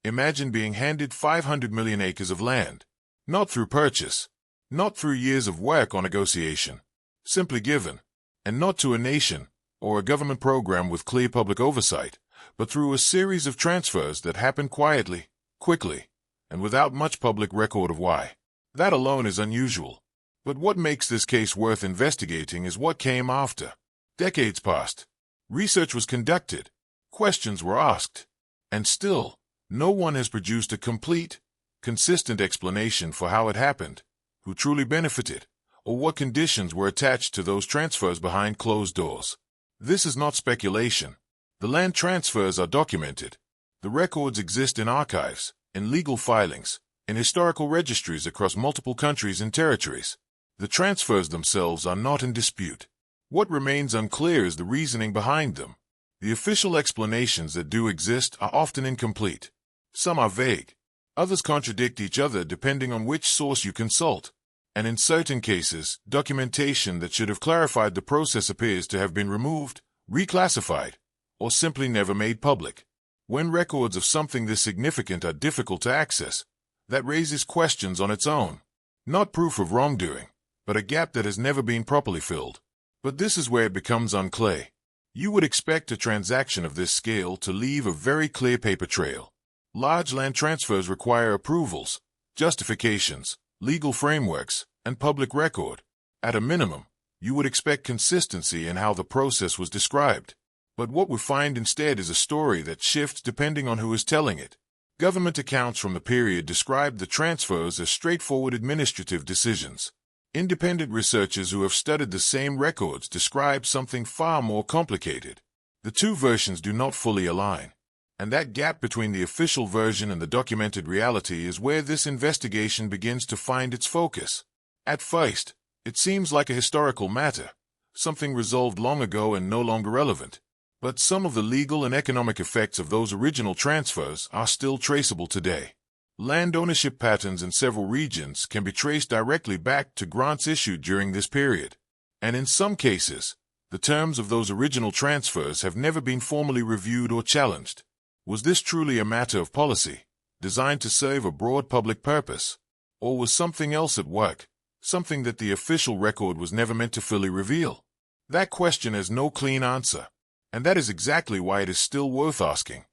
Imagine being handed 500 million acres of land. Not through purchase, not through years of work or negotiation, simply given, and not to a nation or a government program with clear public oversight, but through a series of transfers that happen quietly, quickly, and without much public record of why. That alone is unusual. But what makes this case worth investigating is what came after. Decades passed. Research was conducted. Questions were asked. And still, no one has produced a complete, consistent explanation for how it happened, who truly benefited, or what conditions were attached to those transfers behind closed doors. This is not speculation. The land transfers are documented. The records exist in archives, in legal filings, in historical registries across multiple countries and territories. The transfers themselves are not in dispute. What remains unclear is the reasoning behind them. The official explanations that do exist are often incomplete. Some are vague. Others contradict each other depending on which source you consult. And in certain cases, documentation that should have clarified the process appears to have been removed, reclassified, or simply never made public. When records of something this significant are difficult to access, that raises questions on its own. Not proof of wrongdoing, but a gap that has never been properly filled. But this is where it becomes unclear. You would expect a transaction of this scale to leave a very clear paper trail. Large land transfers require approvals, justifications, legal frameworks, and public record. At a minimum, you would expect consistency in how the process was described. But what we find instead is a story that shifts depending on who is telling it. Government accounts from the period describe the transfers as straightforward administrative decisions. Independent researchers who have studied the same records describe something far more complicated. The two versions do not fully align. And that gap between the official version and the documented reality is where this investigation begins to find its focus. At first, it seems like a historical matter, something resolved long ago and no longer relevant. But some of the legal and economic effects of those original transfers are still traceable today. Land ownership patterns in several regions can be traced directly back to grants issued during this period. And in some cases, the terms of those original transfers have never been formally reviewed or challenged. Was this truly a matter of policy, designed to serve a broad public purpose? Or was something else at work, something that the official record was never meant to fully reveal? That question has no clean answer. And that is exactly why it is still worth asking.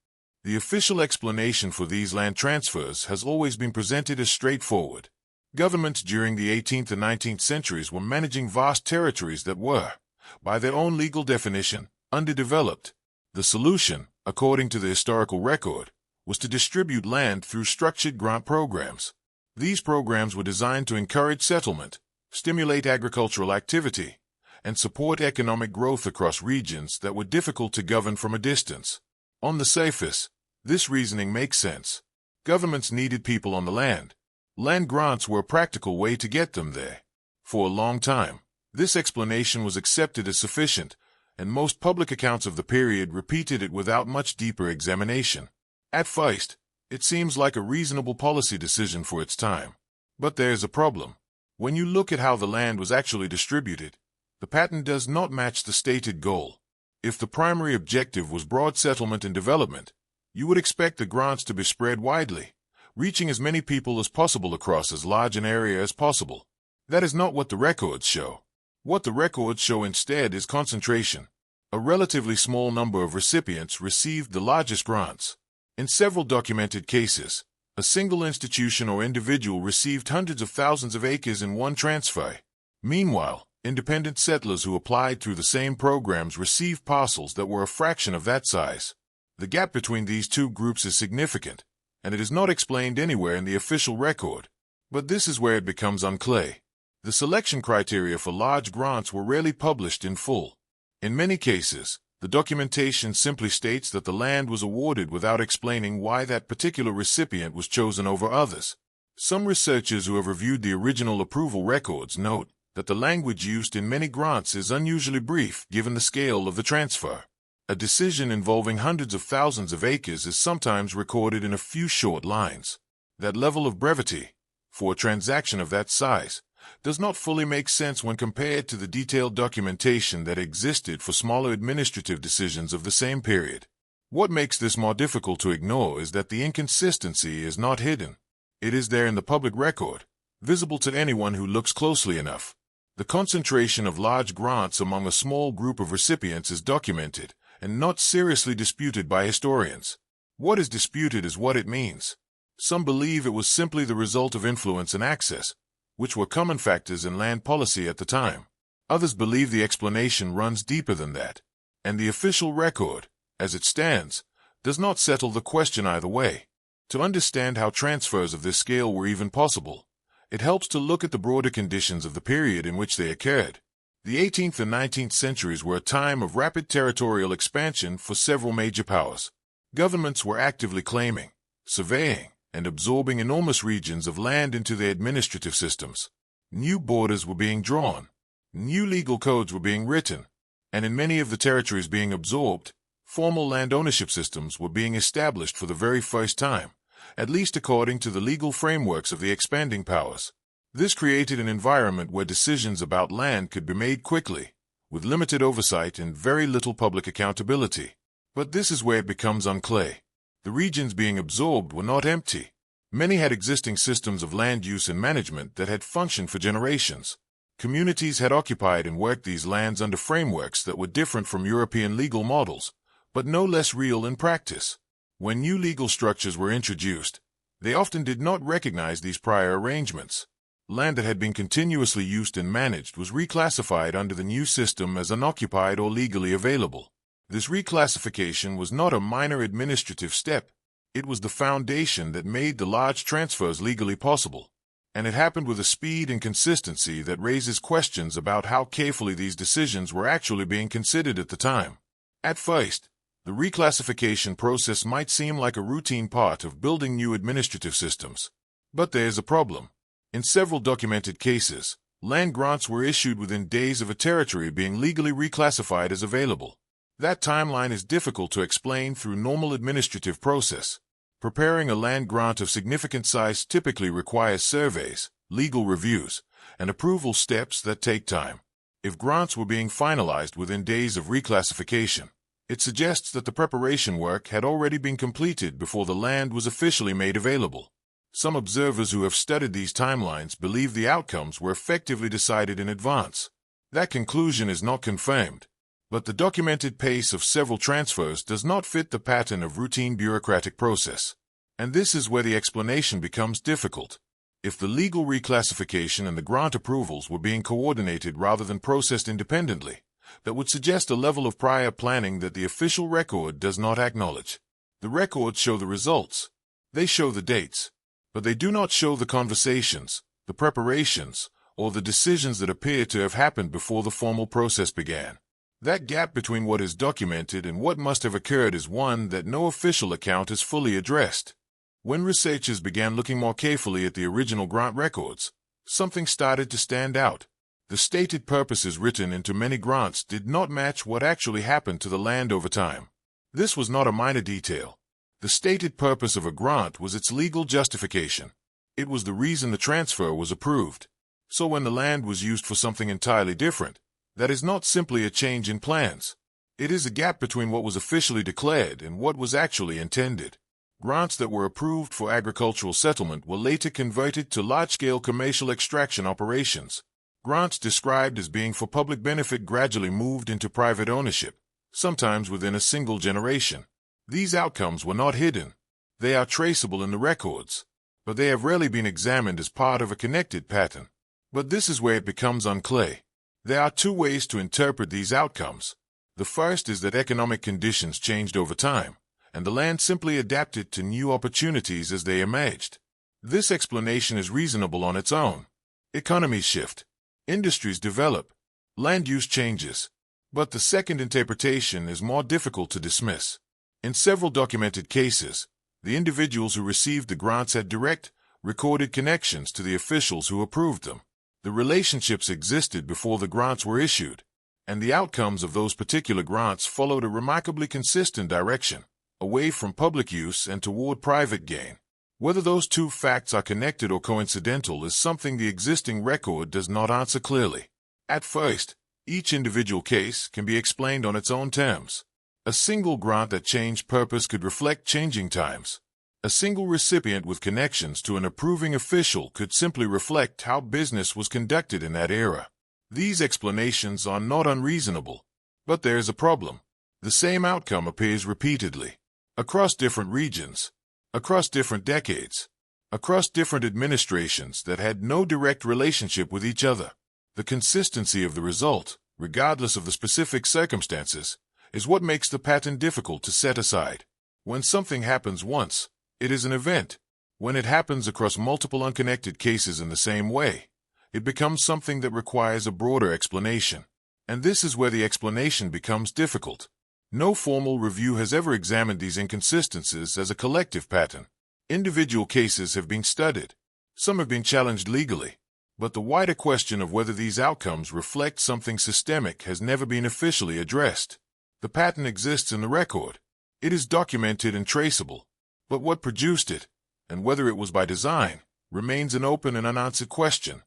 The official explanation for these land transfers has always been presented as straightforward. Governments during the 18th and 19th centuries were managing vast territories that were, by their own legal definition, underdeveloped. The solution, according to the historical record, was to distribute land through structured grant programs. These programs were designed to encourage settlement, stimulate agricultural activity, and support economic growth across regions that were difficult to govern from a distance. On the surface, this reasoning makes sense. Governments needed people on the land. Land grants were a practical way to get them there. For a long time, this explanation was accepted as sufficient, and most public accounts of the period repeated it without much deeper examination. At first, it seems like a reasonable policy decision for its time. But there's a problem. When you look at how the land was actually distributed, the pattern does not match the stated goal. If the primary objective was broad settlement and development, you would expect the grants to be spread widely, reaching as many people as possible across as large an area as possible. That is not what the records show. What the records show instead is concentration. A relatively small number of recipients received the largest grants. In several documented cases, a single institution or individual received hundreds of thousands of acres in one transfer. Meanwhile, independent settlers who applied through the same programs received parcels that were a fraction of that size. The gap between these two groups is significant, and it is not explained anywhere in the official record. But this is where it becomes unclear. The selection criteria for large grants were rarely published in full. In many cases, the documentation simply states that the land was awarded without explaining why that particular recipient was chosen over others. Some researchers who have reviewed the original approval records note that the language used in many grants is unusually brief given the scale of the transfer. A decision involving hundreds of thousands of acres is sometimes recorded in a few short lines. That level of brevity, for a transaction of that size, does not fully make sense when compared to the detailed documentation that existed for smaller administrative decisions of the same period. What makes this more difficult to ignore is that the inconsistency is not hidden. It is there in the public record, visible to anyone who looks closely enough. The concentration of large grants among a small group of recipients is documented and not seriously disputed by historians. What is disputed is what it means. Some believe it was simply the result of influence and access, which were common factors in land policy at the time. Others believe the explanation runs deeper than that, and the official record, as it stands, does not settle the question either way. To understand how transfers of this scale were even possible, it helps to look at the broader conditions of the period in which they occurred. The 18th and 19th centuries were a time of rapid territorial expansion for several major powers. Governments were actively claiming, surveying, and absorbing enormous regions of land into their administrative systems. New borders were being drawn, new legal codes were being written, and in many of the territories being absorbed, formal land ownership systems were being established for the very first time, at least according to the legal frameworks of the expanding powers. This created an environment where decisions about land could be made quickly, with limited oversight and very little public accountability. But this is where it becomes unclear. The regions being absorbed were not empty. Many had existing systems of land use and management that had functioned for generations. Communities had occupied and worked these lands under frameworks that were different from European legal models, but no less real in practice. When new legal structures were introduced, they often did not recognize these prior arrangements. Land that had been continuously used and managed was reclassified under the new system as unoccupied or legally available. This reclassification was not a minor administrative step. It was the foundation that made the large transfers legally possible. And it happened with a speed and consistency that raises questions about how carefully these decisions were actually being considered at the time. At first, the reclassification process might seem like a routine part of building new administrative systems. But there is a problem. In several documented cases, land grants were issued within days of a territory being legally reclassified as available. That timeline is difficult to explain through normal administrative process. Preparing a land grant of significant size typically requires surveys, legal reviews, and approval steps that take time. If grants were being finalized within days of reclassification, it suggests that the preparation work had already been completed before the land was officially made available. Some observers who have studied these timelines believe the outcomes were effectively decided in advance. That conclusion is not confirmed, but the documented pace of several transfers does not fit the pattern of routine bureaucratic process. And this is where the explanation becomes difficult. If the legal reclassification and the grant approvals were being coordinated rather than processed independently, that would suggest a level of prior planning that the official record does not acknowledge. The records show the results. They show the dates, but they do not show the conversations, the preparations, or the decisions that appear to have happened before the formal process began. That gap between what is documented and what must have occurred is one that no official account has fully addressed. When researchers began looking more carefully at the original grant records, something started to stand out. The stated purposes written into many grants did not match what actually happened to the land over time. This was not a minor detail. The stated purpose of a grant was its legal justification. It was the reason the transfer was approved. So when the land was used for something entirely different, that is not simply a change in plans. It is a gap between what was officially declared and what was actually intended. Grants that were approved for agricultural settlement were later converted to large-scale commercial extraction operations. Grants described as being for public benefit gradually moved into private ownership, sometimes within a single generation. These outcomes were not hidden. They are traceable in the records, but they have rarely been examined as part of a connected pattern. But this is where it becomes unclear. There are two ways to interpret these outcomes. The first is that economic conditions changed over time, and the land simply adapted to new opportunities as they emerged. This explanation is reasonable on its own. Economies shift. Industries develop. Land use changes. But the second interpretation is more difficult to dismiss. In several documented cases, the individuals who received the grants had direct, recorded connections to the officials who approved them. The relationships existed before the grants were issued, and the outcomes of those particular grants followed a remarkably consistent direction, away from public use and toward private gain. Whether those two facts are connected or coincidental is something the existing record does not answer clearly. At first, each individual case can be explained on its own terms. A single grant that changed purpose could reflect changing times. A single recipient with connections to an approving official could simply reflect how business was conducted in that era. These explanations are not unreasonable. But there is a problem. The same outcome appears repeatedly, across different regions, across different decades, across different administrations that had no direct relationship with each other. The consistency of the result, regardless of the specific circumstances, is what makes the pattern difficult to set aside. When something happens once, it is an event. When it happens across multiple unconnected cases in the same way, it becomes something that requires a broader explanation. And this is where the explanation becomes difficult. No formal review has ever examined these inconsistencies as a collective pattern. Individual cases have been studied. Some have been challenged legally. But the wider question of whether these outcomes reflect something systemic has never been officially addressed. The pattern exists in the record. It is documented and traceable. But what produced it, and whether it was by design, remains an open and unanswered question.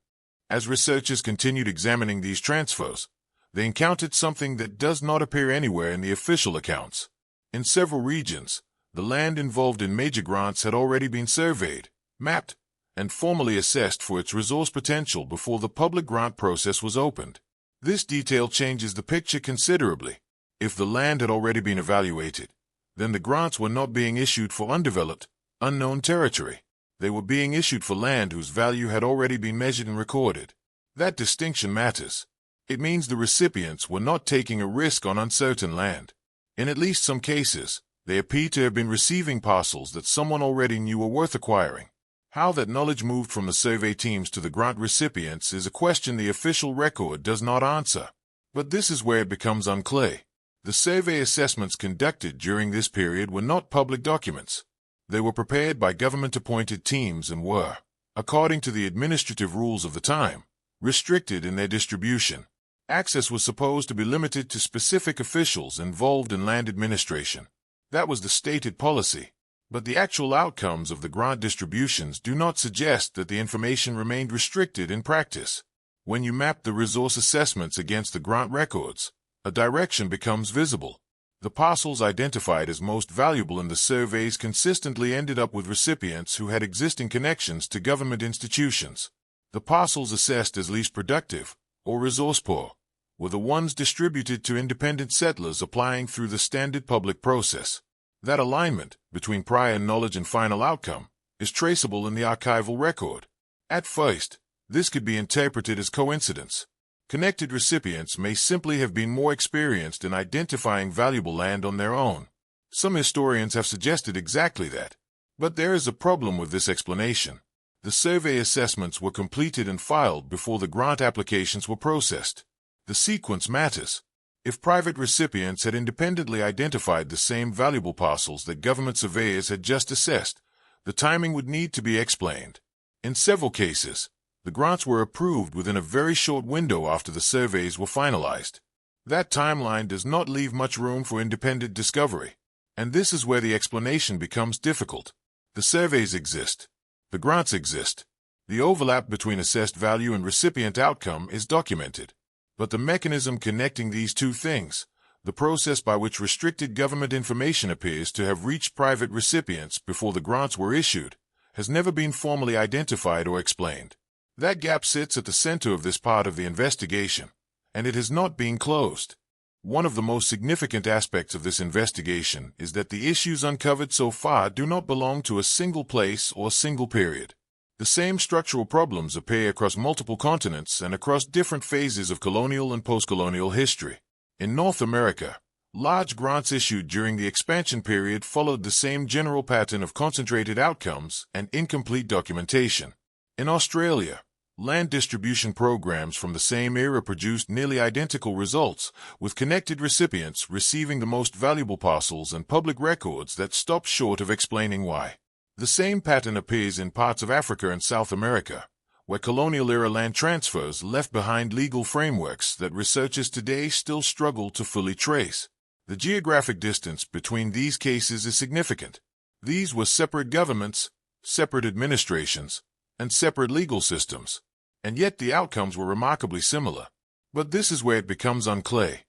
As researchers continued examining these transfers, they encountered something that does not appear anywhere in the official accounts. In several regions, the land involved in major grants had already been surveyed, mapped, and formally assessed for its resource potential before the public grant process was opened. This detail changes the picture considerably. If the land had already been evaluated, then the grants were not being issued for undeveloped, unknown territory. They were being issued for land whose value had already been measured and recorded. That distinction matters. It means the recipients were not taking a risk on uncertain land. In at least some cases, they appear to have been receiving parcels that someone already knew were worth acquiring. How that knowledge moved from the survey teams to the grant recipients is a question the official record does not answer. But this is where it becomes unclear. The survey assessments conducted during this period were not public documents. They were prepared by government-appointed teams and were, according to the administrative rules of the time, restricted in their distribution. Access was supposed to be limited to specific officials involved in land administration. That was the stated policy. But the actual outcomes of the grant distributions do not suggest that the information remained restricted in practice. When you map the resource assessments against the grant records, a direction becomes visible. The parcels identified as most valuable in the surveys consistently ended up with recipients who had existing connections to government institutions. The parcels assessed as least productive, or resource poor, were the ones distributed to independent settlers applying through the standard public process. That alignment between prior knowledge and final outcome is traceable in the archival record. At first, this could be interpreted as coincidence. Connected recipients may simply have been more experienced in identifying valuable land on their own. Some historians have suggested exactly that. But there is a problem with this explanation. The survey assessments were completed and filed before the grant applications were processed. The sequence matters. If private recipients had independently identified the same valuable parcels that government surveyors had just assessed, the timing would need to be explained. In several cases, the grants were approved within a very short window after the surveys were finalized. That timeline does not leave much room for independent discovery, and this is where the explanation becomes difficult. The surveys exist. The grants exist. The overlap between assessed value and recipient outcome is documented. But the mechanism connecting these two things, the process by which restricted government information appears to have reached private recipients before the grants were issued, has never been formally identified or explained. That gap sits at the center of this part of the investigation, and it has not been closed. One of the most significant aspects of this investigation is that the issues uncovered so far do not belong to a single place or single period. The same structural problems appear across multiple continents and across different phases of colonial and post-colonial history. In North America, large grants issued during the expansion period followed the same general pattern of concentrated outcomes and incomplete documentation. In Australia, land distribution programs from the same era produced nearly identical results, with connected recipients receiving the most valuable parcels and public records that stop short of explaining why. The same pattern appears in parts of Africa and South America, where colonial-era land transfers left behind legal frameworks that researchers today still struggle to fully trace. The geographic distance between these cases is significant. These were separate governments, separate administrations, and separate legal systems, and yet the outcomes were remarkably similar. But this is where it becomes unclear.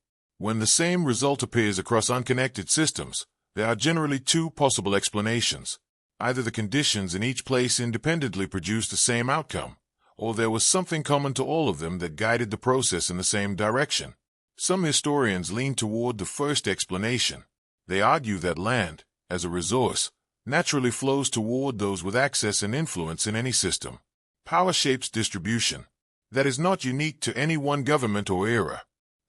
When the same result appears across unconnected systems, there are generally two possible explanations. Either the conditions in each place independently produced the same outcome, or there was something common to all of them that guided the process in the same direction. Some historians lean toward the first explanation. They argue that land, as a resource, naturally flows toward those with access and influence in any system. Power shapes distribution. That is not unique to any one government or era.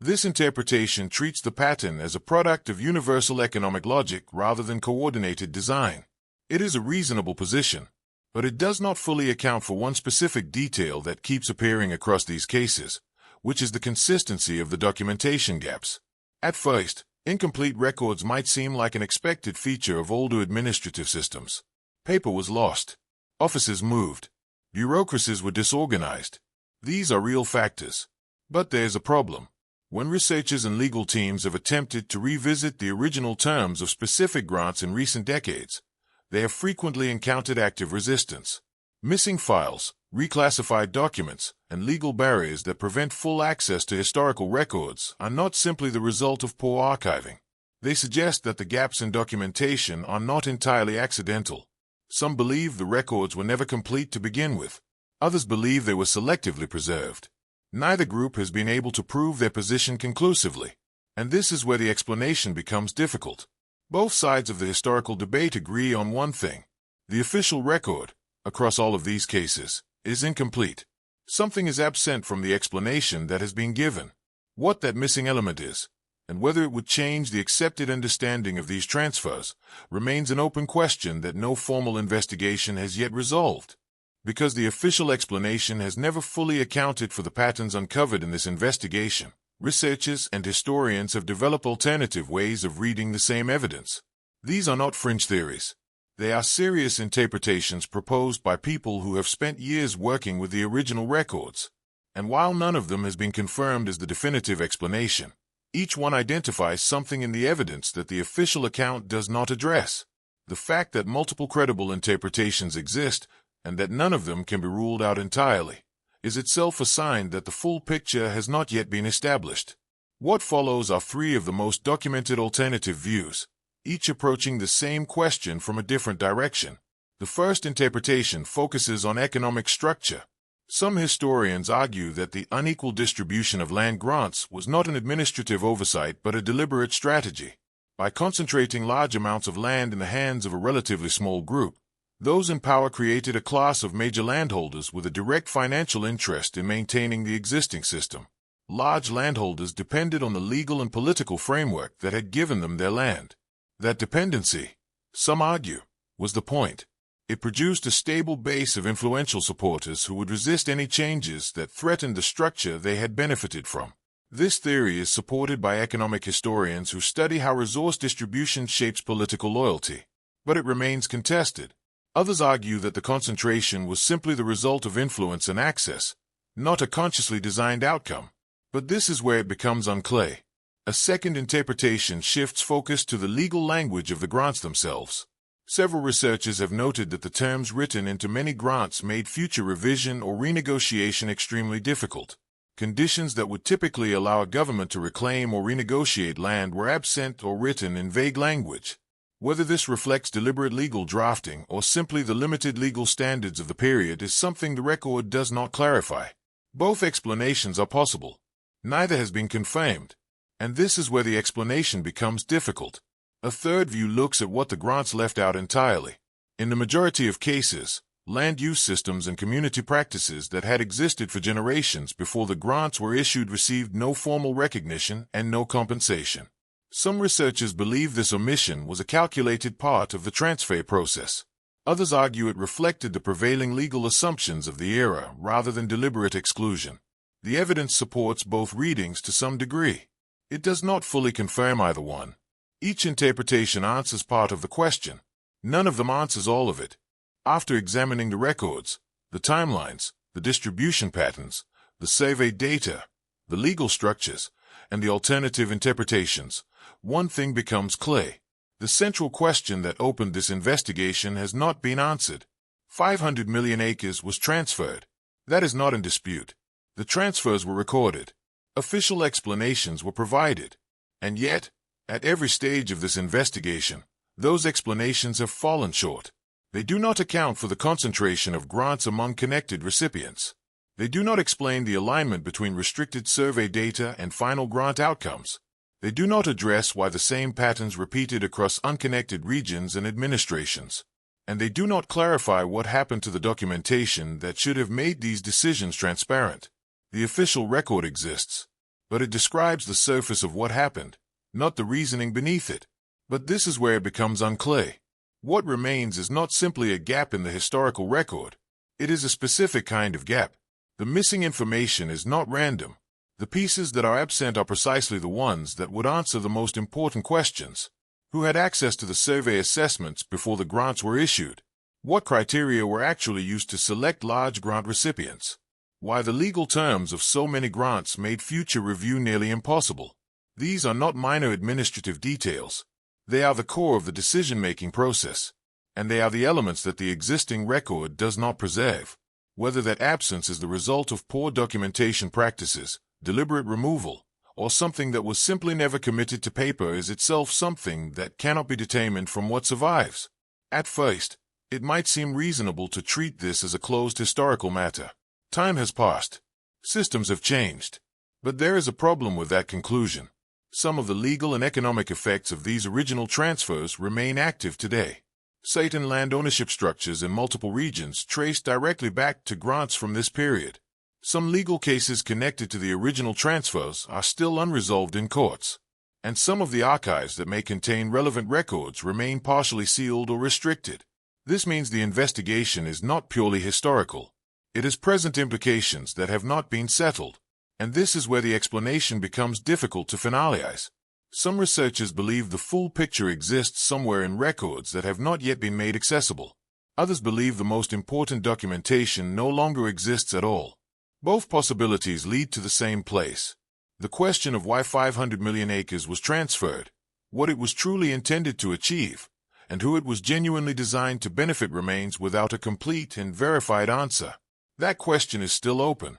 This interpretation treats the pattern as a product of universal economic logic rather than coordinated design. It is a reasonable position, but it does not fully account for one specific detail that keeps appearing across these cases, which is the consistency of the documentation gaps. At first, incomplete records might seem like an expected feature of older administrative systems. Paper was lost. Offices moved. Bureaucracies were disorganized. These are real factors. But there's a problem. When researchers and legal teams have attempted to revisit the original terms of specific grants in recent decades, they have frequently encountered active resistance. Missing files, reclassified documents, and legal barriers that prevent full access to historical records are not simply the result of poor archiving. They suggest that the gaps in documentation are not entirely accidental. Some believe the records were never complete to begin with. Others believe they were selectively preserved. Neither group has been able to prove their position conclusively, and this is where the explanation becomes difficult. Both sides of the historical debate agree on one thing. The official record, across all of these cases, is incomplete. Something is absent from the explanation that has been given. What that missing element is, and whether it would change the accepted understanding of these transfers, remains an open question that no formal investigation has yet resolved. Because the official explanation has never fully accounted for the patterns uncovered in this investigation, researchers and historians have developed alternative ways of reading the same evidence. These are not fringe theories. They are serious interpretations proposed by people who have spent years working with the original records. And while none of them has been confirmed as the definitive explanation, each one identifies something in the evidence that the official account does not address. The fact that multiple credible interpretations exist, and that none of them can be ruled out entirely, is itself a sign that the full picture has not yet been established. What follows are three of the most documented alternative views, each approaching the same question from a different direction. The first interpretation focuses on economic structure. Some historians argue that the unequal distribution of land grants was not an administrative oversight but a deliberate strategy. By concentrating large amounts of land in the hands of a relatively small group, those in power created a class of major landholders with a direct financial interest in maintaining the existing system. Large landholders depended on the legal and political framework that had given them their land. That dependency, some argue, was the point. It produced a stable base of influential supporters who would resist any changes that threatened the structure they had benefited from. This theory is supported by economic historians who study how resource distribution shapes political loyalty, but it remains contested. Others argue that the concentration was simply the result of influence and access, not a consciously designed outcome. But this is where it becomes unclear. A second interpretation shifts focus to the legal language of the grants themselves. Several researchers have noted that the terms written into many grants made future revision or renegotiation extremely difficult. Conditions that would typically allow a government to reclaim or renegotiate land were absent or written in vague language. Whether this reflects deliberate legal drafting or simply the limited legal standards of the period is something the record does not clarify. Both explanations are possible. Neither has been confirmed, and this is where the explanation becomes difficult. A third view looks at what the grants left out entirely. In the majority of cases, land use systems and community practices that had existed for generations before the grants were issued received no formal recognition and no compensation. Some researchers believe this omission was a calculated part of the transfer process. Others argue it reflected the prevailing legal assumptions of the era rather than deliberate exclusion. The evidence supports both readings to some degree. It does not fully confirm either one. Each interpretation answers part of the question. None of them answers all of it. After examining the records, the timelines, the distribution patterns, the survey data, the legal structures, and the alternative interpretations, one thing becomes clear. The central question that opened this investigation has not been answered. 500 million acres was transferred. That is not in dispute. The transfers were recorded. Official explanations were provided. And yet, at every stage of this investigation, those explanations have fallen short. They do not account for the concentration of grants among connected recipients. They do not explain the alignment between restricted survey data and final grant outcomes. They do not address why the same patterns repeated across unconnected regions and administrations. And they do not clarify what happened to the documentation that should have made these decisions transparent. The official record exists, but it describes the surface of what happened, not the reasoning beneath it. But this is where it becomes unclear. What remains is not simply a gap in the historical record. It is a specific kind of gap. The missing information is not random. The pieces that are absent are precisely the ones that would answer the most important questions. Who had access to the survey assessments before the grants were issued? What criteria were actually used to select large grant recipients? Why the legal terms of so many grants made future review nearly impossible? These are not minor administrative details. They are the core of the decision-making process, and they are the elements that the existing record does not preserve. Whether that absence is the result of poor documentation practices, deliberate removal, or something that was simply never committed to paper is itself something that cannot be determined from what survives. At first, it might seem reasonable to treat this as a closed historical matter. Time has passed. Systems have changed. But there is a problem with that conclusion. Some of the legal and economic effects of these original transfers remain active today. Certain land ownership structures in multiple regions trace directly back to grants from this period. Some legal cases connected to the original transfers are still unresolved in courts. And some of the archives that may contain relevant records remain partially sealed or restricted. This means the investigation is not purely historical. It has present implications that have not been settled. And this is where the explanation becomes difficult to finalize. Some researchers believe the full picture exists somewhere in records that have not yet been made accessible. Others believe the most important documentation no longer exists at all. Both possibilities lead to the same place. The question of why 500 million acres was transferred, what it was truly intended to achieve, and who it was genuinely designed to benefit remains without a complete and verified answer. That question is still open.